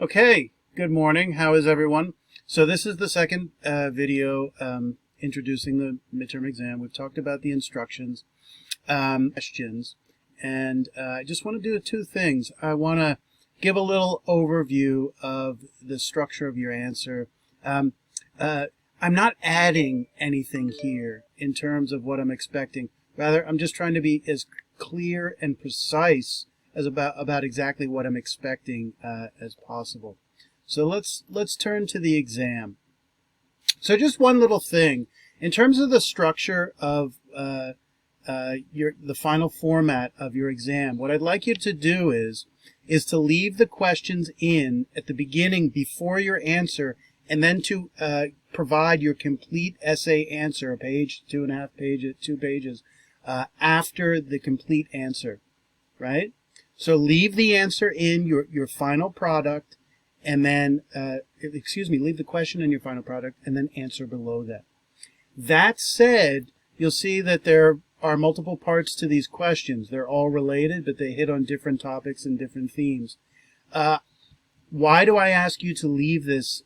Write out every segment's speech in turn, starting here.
Okay, good morning. How is everyone? So this is the second video introducing the midterm exam. We've talked about the instructions, questions, and I just want to do two things. I want to give a little overview of the structure of your answer. I'm not adding anything here in terms of what I'm expecting. Rather, I'm just trying to be as clear and precise as about exactly what I'm expecting as possible. So let's turn to the exam. So just one little thing in terms of the structure of the final format of your exam. What I'd like you to do is to leave the questions in at the beginning before your answer, and then to provide your complete essay answer, a page, 2.5 pages, 2 pages, after the complete answer, right? So leave the answer in your final product, and then, leave the question in your final product, and then answer below that. That said, you'll see that there are multiple parts to these questions. They're all related, but they hit on different topics and different themes. Why do I ask you to leave this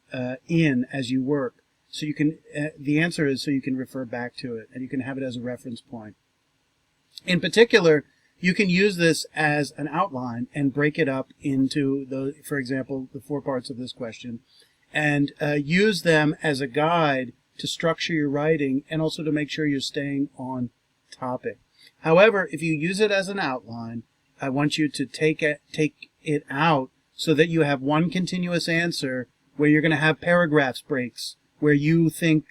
in as you work? So you can, the answer is so you can refer back to it, and you can have it as a reference point. In particular, you can use this as an outline and break it up into, for example, the 4 parts of this question, and use them as a guide to structure your writing and also to make sure you're staying on topic. However, if you use it as an outline, I want you to take it out so that you have one continuous answer where you're going to have paragraphs breaks where you think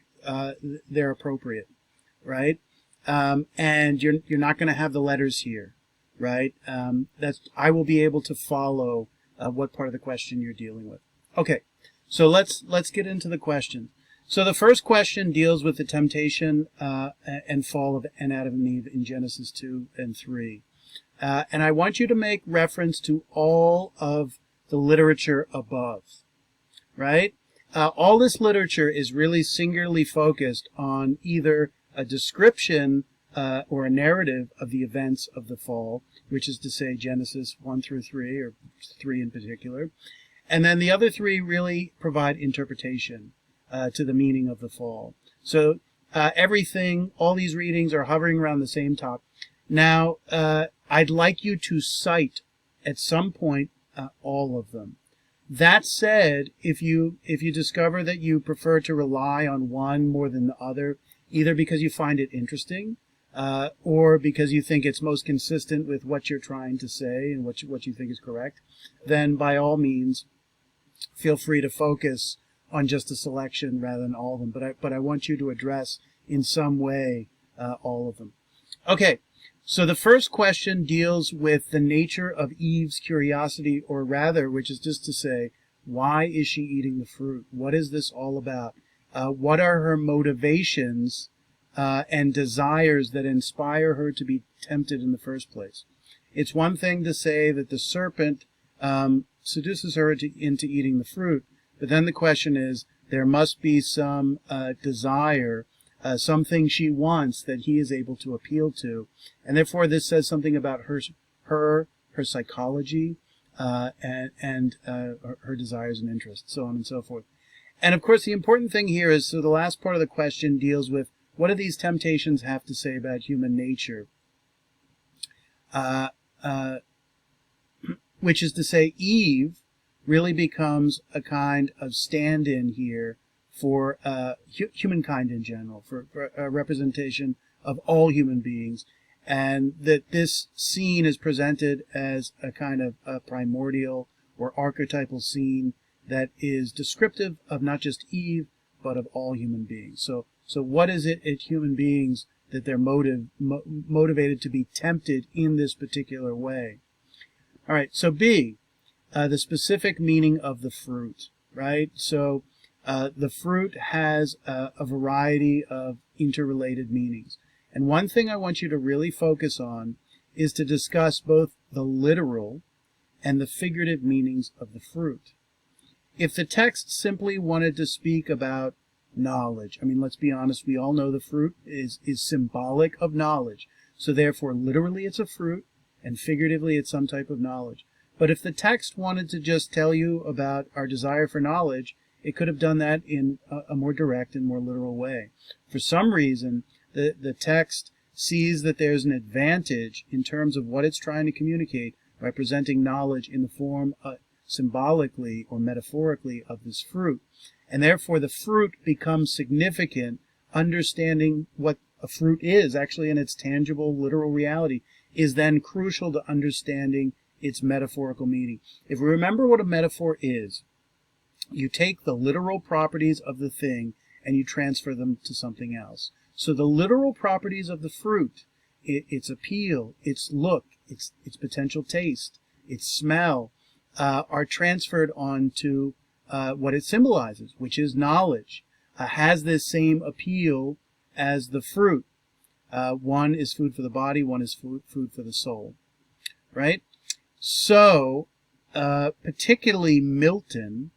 they're appropriate, right? And you're not going to have the letters here, right? I will be able to follow what part of the question you're dealing with. Okay, so let's get into the question. So the first question deals with the temptation and fall of Adam and Eve in Genesis 2 and 3. And I want you to make reference to all of the literature above, right? All this literature is really singularly focused on either a description or a narrative of the events of the fall, which is to say Genesis 1 through 3, or 3 in particular. And then the other 3 really provide interpretation to the meaning of the fall. So all these readings are hovering around the same topic. Now, I'd like you to cite at some point all of them. That said, if you discover that you prefer to rely on one more than the other, either because you find it interesting, or because you think it's most consistent with what you're trying to say and what you think is correct, then by all means, feel free to focus on just a selection rather than all of them. But I want you to address in some way all of them. Okay, so the first question deals with the nature of Eve's curiosity, or rather, which is just to say, why is she eating the fruit? What is this all about? What are her motivations and desires that inspire her to be tempted in the first place? It's one thing to say that the serpent seduces her into eating the fruit, but then the question is, there must be some desire, something she wants that he is able to appeal to, and therefore this says something about her psychology, and her desires and interests, so on and so forth. And of course, the important thing here is, so the last part of the question deals with, what do these temptations have to say about human nature? Which is to say, Eve really becomes a kind of stand-in here for humankind in general, for a representation of all human beings, and that this scene is presented as a kind of a primordial or archetypal scene that is descriptive of not just Eve, but of all human beings. So what is it in human beings that they're motivated to be tempted in this particular way? All right, so B, the specific meaning of the fruit, right? So the fruit has a variety of interrelated meanings. And one thing I want you to really focus on is to discuss both the literal and the figurative meanings of the fruit. If the text simply wanted to speak about knowledge, I mean, let's be honest, we all know the fruit is symbolic of knowledge. So therefore, literally it's a fruit, and figuratively it's some type of knowledge. But if the text wanted to just tell you about our desire for knowledge, it could have done that in a more direct and more literal way. For some reason, the text sees that there's an advantage in terms of what it's trying to communicate by presenting knowledge in the form symbolically or metaphorically of this fruit. And therefore the fruit becomes significant. Understanding what a fruit is actually in its tangible, literal reality is then crucial to understanding its metaphorical meaning. If we remember what a metaphor is, you take the literal properties of the thing and you transfer them to something else. So the literal properties of the fruit, its appeal, its look, its potential taste, its smell, are transferred onto what it symbolizes, which is knowledge. Has this same appeal as the fruit. One is food for the body, one is food for the soul. Right? So, particularly Milton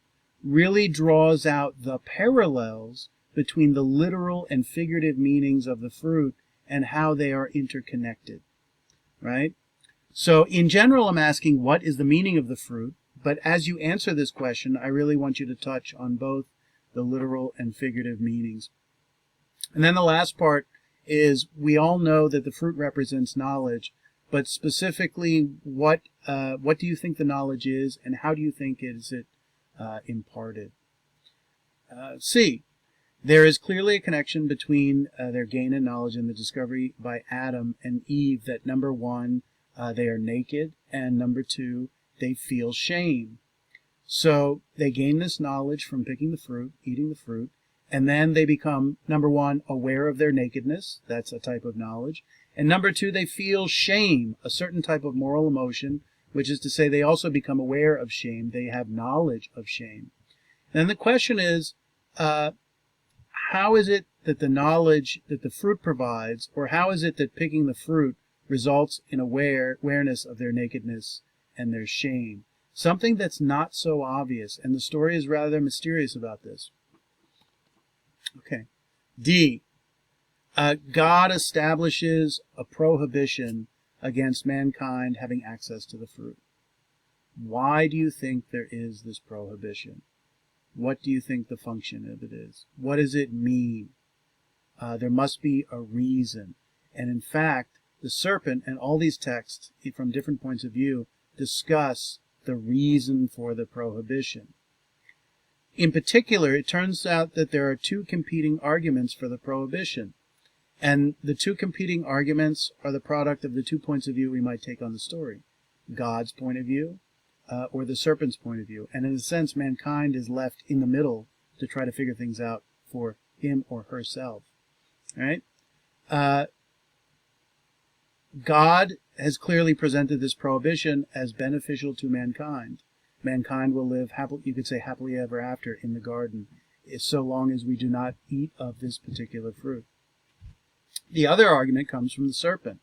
really draws out the parallels between the literal and figurative meanings of the fruit and how they are interconnected. Right? So, in general, I'm asking what is the meaning of the fruit, but as you answer this question, I really want you to touch on both the literal and figurative meanings. And then the last part is we all know that the fruit represents knowledge, but specifically what do you think the knowledge is, and how do you think is it imparted? C. There is clearly a connection between their gain in knowledge and the discovery by Adam and Eve that number one, they are naked, and number two, they feel shame. So they gain this knowledge from picking the fruit, eating the fruit, and then they become, number one, aware of their nakedness. That's a type of knowledge. And number two, they feel shame, a certain type of moral emotion, which is to say they also become aware of shame. They have knowledge of shame. Then the question is, how is it that the knowledge that the fruit provides, or how is it that picking the fruit results in awareness of their nakedness and their shame? Something that's not so obvious, and the story is rather mysterious about this. Okay. D. God establishes a prohibition against mankind having access to the fruit. Why do you think there is this prohibition? What do you think the function of it is? What does it mean? There must be a reason. And in fact, the serpent and all these texts from different points of view discuss the reason for the prohibition. In particular, it turns out that there are two competing arguments for the prohibition. And the two competing arguments are the product of the 2 points of view we might take on the story. God's point of view, or the serpent's point of view. And in a sense, mankind is left in the middle to try to figure things out for him or herself. Right? God has clearly presented this prohibition as beneficial to mankind. Mankind will live happily, you could say happily ever after in the garden, so long as we do not eat of this particular fruit. The other argument comes from the serpent,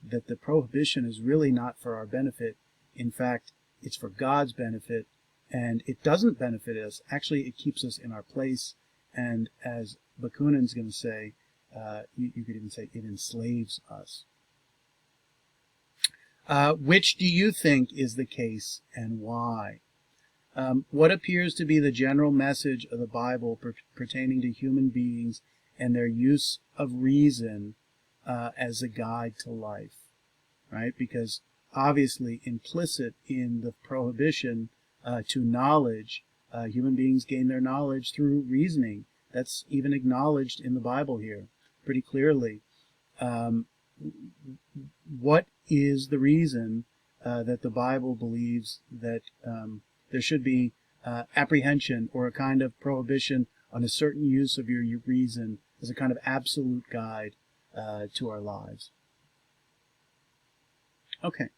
that the prohibition is really not for our benefit. In fact, it's for God's benefit, and it doesn't benefit us. Actually, it keeps us in our place, and as Bakunin's going to say, you could even say it enslaves us. Which do you think is the case, and why? What appears to be the general message of the Bible pertaining to human beings and their use of reason as a guide to life, right? Because obviously implicit in the prohibition to knowledge, human beings gain their knowledge through reasoning. That's even acknowledged in the Bible here pretty clearly. What is the reason that the Bible believes that there should be apprehension or a kind of prohibition on a certain use of your reason as a kind of absolute guide to our lives? Okay,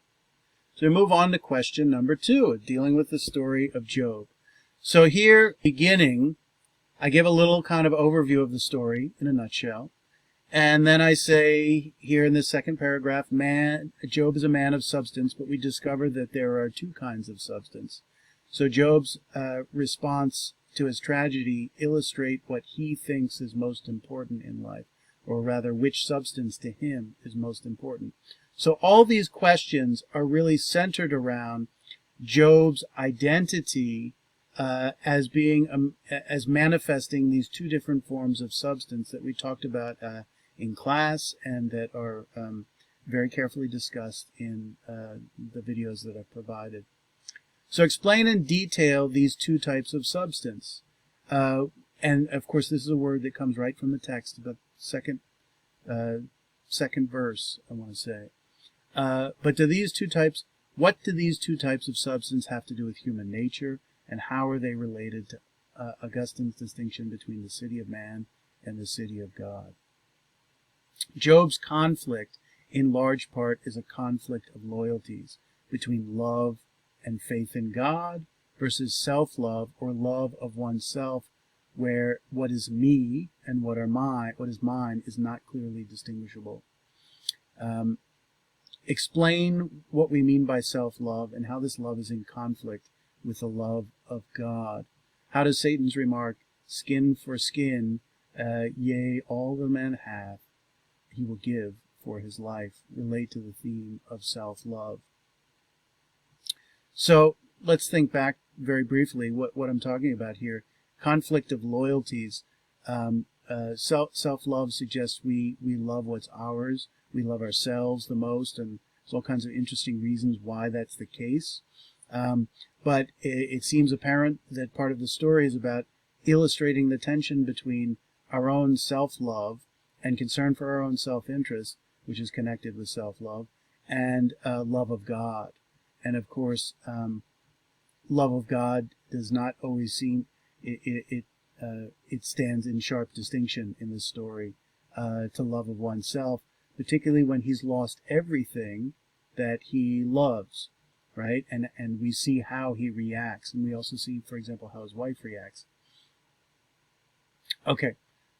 so we move on to question number 2, dealing with the story of Job. So here, beginning, I give a little kind of overview of the story in a nutshell. And then I say here in this second paragraph, Job is a man of substance, but we discover that there are 2 kinds of substance. So Job's response to his tragedy illustrate what he thinks is most important in life, or rather which substance to him is most important. So all these questions are really centered around Job's identity as being as manifesting these two different forms of substance that we talked about in class, and that are very carefully discussed in the videos that I've provided. So explain in detail these two types of substance. And of course, this is a word that comes right from the text, about second verse, I want to say. But what do these two types of substance have to do with human nature, and how are they related to Augustine's distinction between the city of man and the city of God? Job's conflict, in large part, is a conflict of loyalties between love and faith in God versus self-love, or love of oneself, where what is me and what is mine is not clearly distinguishable. Explain what we mean by self-love and how this love is in conflict with the love of God. How does Satan's remark, skin for skin, yea, all the man hath, he will give for his life, relate to the theme of self-love? So let's think back very briefly what I'm talking about here. Conflict of loyalties. Self-love suggests we love what's ours. We love ourselves the most, and there's all kinds of interesting reasons why that's the case. But it seems apparent that part of the story is about illustrating the tension between our own self-love and concern for our own self-interest, which is connected with self-love, and love of God. And of course, love of God does not always seem, it stands in sharp distinction in this story to love of oneself, particularly when he's lost everything that he loves, right? And we see how he reacts, and we also see, for example, how his wife reacts. Okay,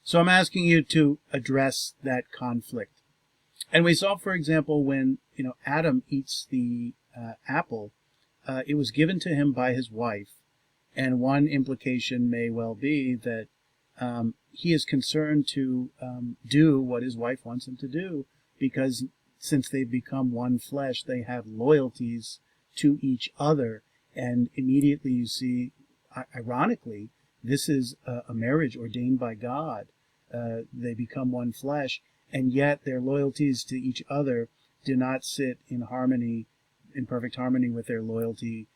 so I'm asking you to address that conflict. And we saw, for example, when Adam eats the apple, it was given to him by his wife, and one implication may well be that he is concerned to do what his wife wants him to do, because since they've become one flesh, they have loyalties to each other. And immediately you see, ironically, this is a marriage ordained by God. They become one flesh, and yet their loyalties to each other do not sit in harmony, in perfect harmony with their loyalty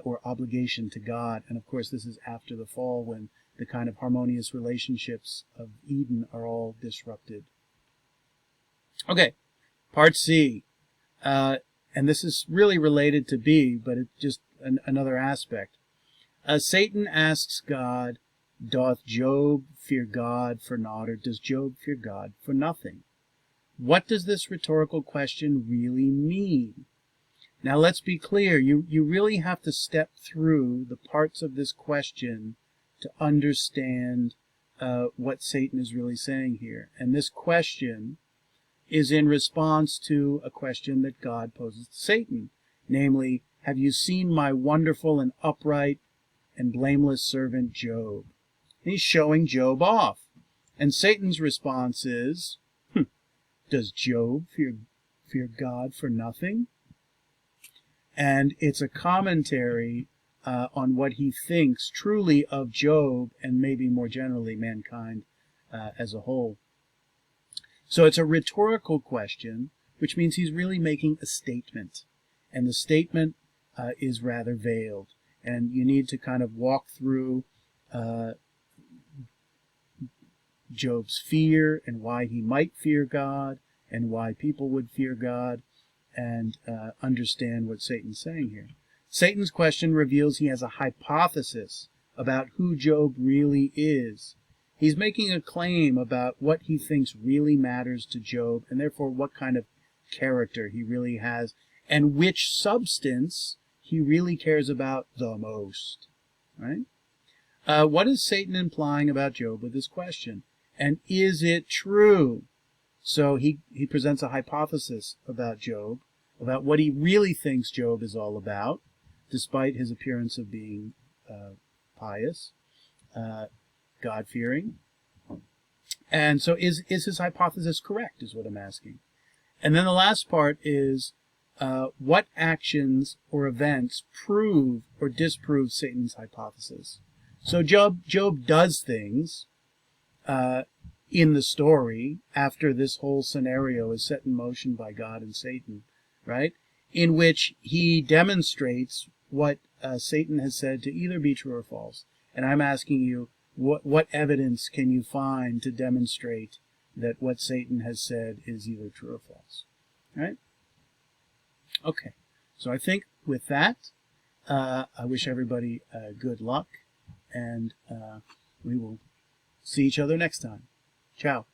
or obligation to God. And of course, this is after the fall, when the kind of harmonious relationships of Eden are all disrupted. Okay, part C. And this is really related to B, but it's just another aspect. Satan asks God, doth Job fear God for naught, or does Job fear God for nothing? What does this rhetorical question really mean? Now let's be clear, you really have to step through the parts of this question to understand what Satan is really saying here. And this question is in response to a question that God poses to Satan, namely, have you seen my wonderful and upright and blameless servant Job? And he's showing Job off. And Satan's response is, does Job fear God for nothing? And it's a commentary on what he thinks truly of Job, and maybe more generally mankind as a whole. So it's a rhetorical question, which means he's really making a statement. And the statement is rather veiled. And you need to kind of walk through Job's fear, and why he might fear God, and why people would fear God, and understand what Satan's saying here. Satan's question reveals he has a hypothesis about who Job really is. He's making a claim about what he thinks really matters to Job, and therefore what kind of character he really has, and which substance he really cares about the most. Right? What is Satan implying about Job with this question? And is it true? So he presents a hypothesis about Job, about what he really thinks Job is all about, despite his appearance of being pious, God-fearing. And so is his hypothesis correct, is what I'm asking. And then the last part is, what actions or events prove or disprove Satan's hypothesis. So Job does things in the story after this whole scenario is set in motion by God and Satan, right? In which he demonstrates what Satan has said to either be true or false. And I'm asking you, what evidence can you find to demonstrate that what Satan has said is either true or false? Right? Okay. So I think with that, I wish everybody good luck, and we will see each other next time. Ciao.